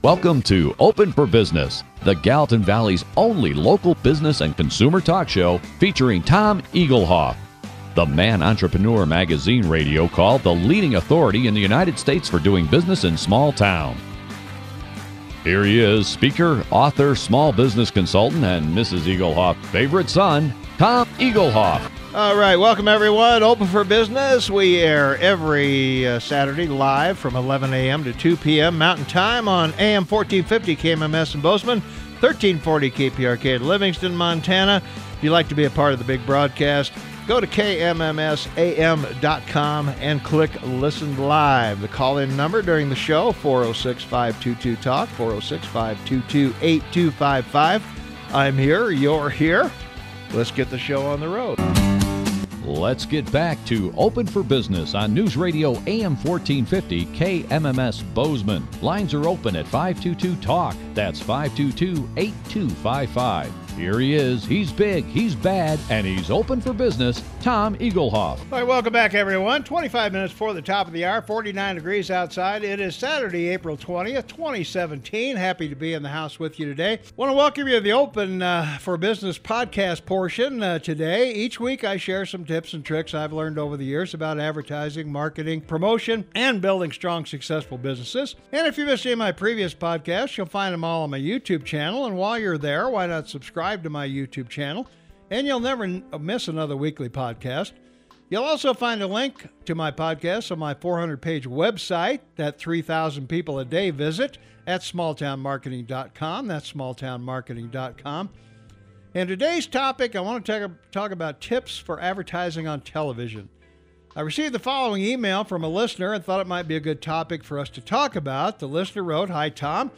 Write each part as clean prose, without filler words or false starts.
Welcome to Open for Business, the Gallatin Valley's only local business and consumer talk show featuring Tom Egelhoff, the Man Entrepreneur Magazine radio called the leading authority in the United States for doing business in small town. Here he is, speaker, author, small business consultant, and Mrs. Egelhoff's favorite son, Tom Egelhoff. All right, welcome everyone. Open for Business. We air every Saturday live from 11 a.m. to 2 p.m. Mountain Time on AM 1450 KMMS in Bozeman, 1340 KPRK in Livingston, Montana. If you'd like to be a part of the big broadcast, go to kmmsam.com and click Listen Live. The call-in number during the show, 406-522-TALK, 406-522-8255. I'm here, you're here. Let's get the show on the road. Let's get back to Open for Business on News Radio AM 1450 KMMS Bozeman. Lines are open at 522-TALK. That's 522-8255. Here he is. He's big, he's bad, and he's open for business, Tom Egelhoff. All right, welcome back, everyone. 25 minutes before the top of the hour, 49 degrees outside. It is Saturday, April 20th, 2017. Happy to be in the house with you today. Want to welcome you to the Open for Business podcast portion today. Each week, I share some tips and tricks I've learned over the years about advertising, marketing, promotion, and building strong, successful businesses. And if you missed any of my previous podcasts, you'll find them all on my YouTube channel. And while you're there, why not subscribe to my YouTube channel, and you'll never miss another weekly podcast. You'll also find a link to my podcast on my 400-page website that 3,000 people a day visit at smalltownmarketing.com. That's smalltownmarketing.com. And today's topic, I want to talk about tips for advertising on television. I received the following email from a listener and thought it might be a good topic for us to talk about. The listener wrote, "Hi, Tom.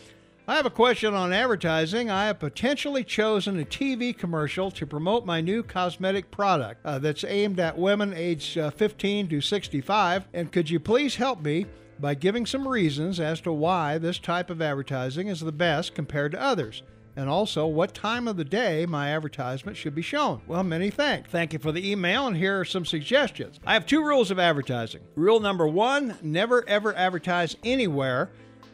I have a question on advertising. I have potentially chosen a TV commercial to promote my new cosmetic product that's aimed at women aged 15 to 65. And could you please help me by giving some reasons as to why this type of advertising is the best compared to others? And also what time of the day my advertisement should be shown?" Well, many thanks. Thank you for the email, and here are some suggestions. I have 2 rules of advertising. Rule number 1, never ever advertise anywhere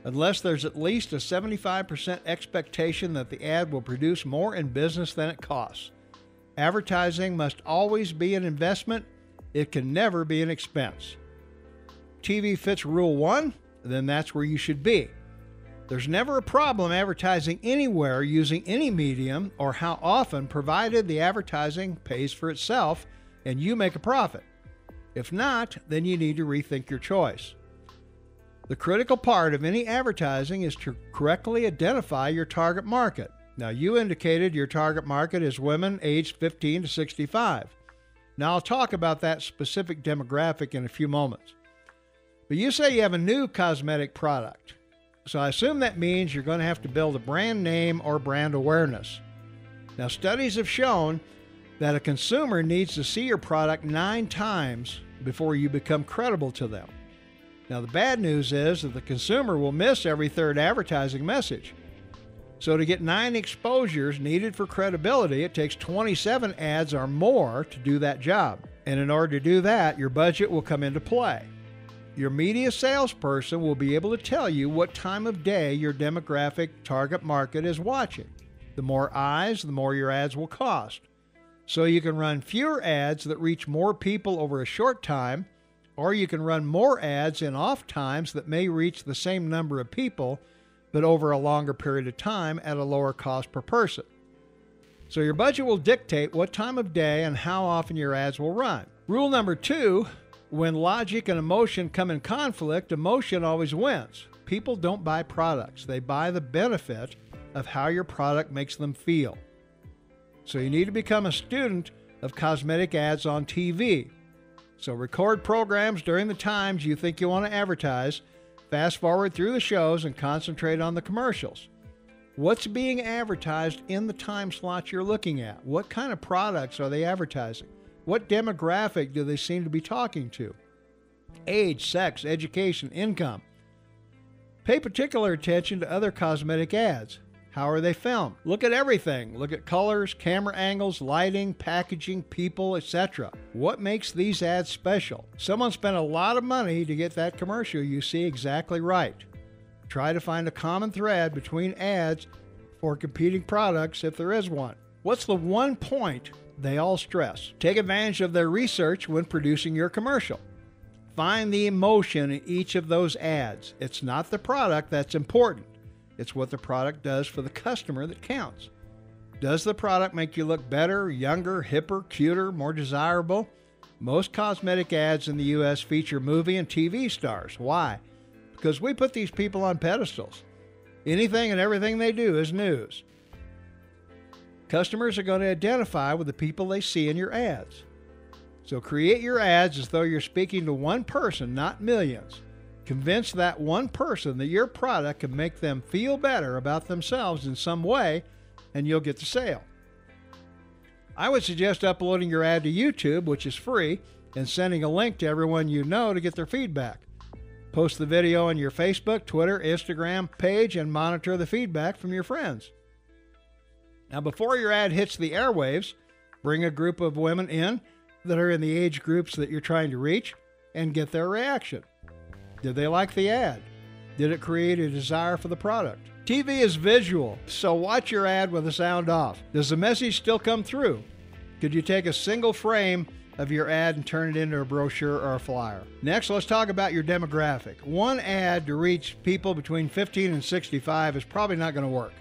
unless there's at least a 75% expectation that the ad will produce more in business than it costs. Advertising must always be an investment. It can never be an expense. TV fits Rule 1, then that's where you should be. There's never a problem advertising anywhere using any medium or how often, provided the advertising pays for itself and you make a profit. If not, then you need to rethink your choice. The critical part of any advertising is to correctly identify your target market. Now, you indicated your target market is women aged 15 to 65. Now, I'll talk about that specific demographic in a few moments. But you say you have a new cosmetic product. So I assume that means you're going to have to build a brand name or brand awareness. Now, studies have shown that a consumer needs to see your product 9 times before you become credible to them. Now, the bad news is that the consumer will miss every third advertising message. So to get 9 exposures needed for credibility, it takes 27 ads or more to do that job. And in order to do that, your budget will come into play. Your media salesperson will be able to tell you what time of day your demographic target market is watching. The more eyes, the more your ads will cost. So you can run fewer ads that reach more people over a short time, or you can run more ads in off times that may reach the same number of people, but over a longer period of time at a lower cost per person. So your budget will dictate what time of day and how often your ads will run. Rule number 2, when logic and emotion come in conflict, emotion always wins. People don't buy products. They buy the benefit of how your product makes them feel. So you need to become a student of cosmetic ads on TV. So record programs during the times you think you want to advertise, fast forward through the shows, and concentrate on the commercials. What's being advertised in the time slot you're looking at? What kind of products are they advertising? What demographic do they seem to be talking to? Age, sex, education, income. Pay particular attention to other cosmetic ads. How are they filmed? Look at everything. Look at colors, camera angles, lighting, packaging, people, etc. What makes these ads special? Someone spent a lot of money to get that commercial you see exactly right. Try to find a common thread between ads for competing products if there is one. What's the one point they all stress? Take advantage of their research when producing your commercial. Find the emotion in each of those ads. It's not the product that's important. It's what the product does for the customer that counts. Does the product make you look better, younger, hipper, cuter, more desirable? Most cosmetic ads in the U.S. feature movie and TV stars. Why? Because we put these people on pedestals. Anything and everything they do is news. Customers are going to identify with the people they see in your ads. So create your ads as though you're speaking to one person, not millions. Convince that one person that your product can make them feel better about themselves in some way, and you'll get the sale. I would suggest uploading your ad to YouTube, which is free, and sending a link to everyone you know to get their feedback. Post the video on your Facebook, Twitter, Instagram page, and monitor the feedback from your friends. Now, before your ad hits the airwaves, bring a group of women in that are in the age groups that you're trying to reach and get their reaction. Did they like the ad? Did it create a desire for the product? TV is visual, so watch your ad with the sound off. Does the message still come through? Could you take a single frame of your ad and turn it into a brochure or a flyer? Next, let's talk about your demographic. One ad to reach people between 15 and 65 is probably not going to work.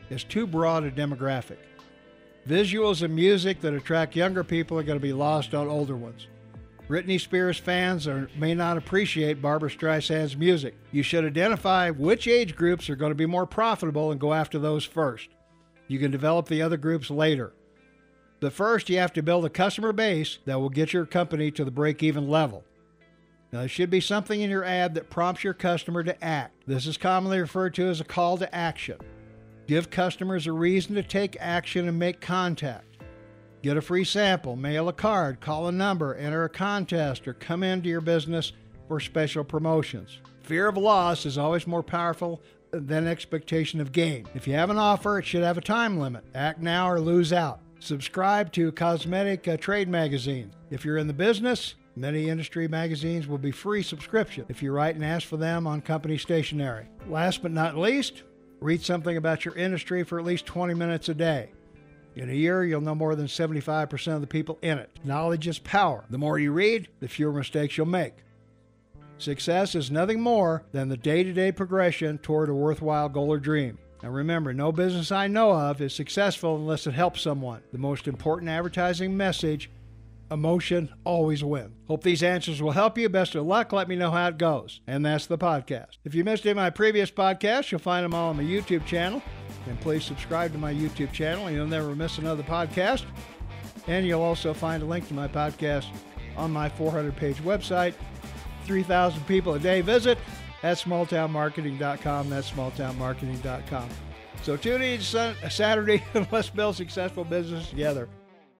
It's too broad a demographic. Visuals and music that attract younger people are going to be lost on older ones. Britney Spears fans may not appreciate Barbra Streisand's music. You should identify which age groups are going to be more profitable and go after those first. You can develop the other groups later. But first, you have to build a customer base that will get your company to the break-even level. Now, there should be something in your ad that prompts your customer to act. This is commonly referred to as a call to action. Give customers a reason to take action and make contact. Get a free sample, mail a card, call a number, enter a contest, or come into your business for special promotions. Fear of loss is always more powerful than expectation of gain. If you have an offer, it should have a time limit. Act now or lose out. Subscribe to cosmetic trade magazines. If you're in the business, many industry magazines will be free subscription if you write and ask for them on company stationery. Last but not least, read something about your industry for at least 20 minutes a day. In a year, you'll know more than 75% of the people in it. Knowledge is power. The more you read, the fewer mistakes you'll make. Success is nothing more than the day-to-day progression toward a worthwhile goal or dream. Now remember, no business I know of is successful unless it helps someone. The most important advertising message: emotion always wins. Hope these answers will help you. Best of luck. Let me know how it goes. And that's the podcast. If you missed any of my previous podcasts, you'll find them all on my YouTube channel. And please subscribe to my YouTube channel, and you'll never miss another podcast. And you'll also find a link to my podcast on my 400-page website. 3,000 people a day visit at smalltownmarketing.com. That's smalltownmarketing.com. So tune in Saturday and let's build successful business together.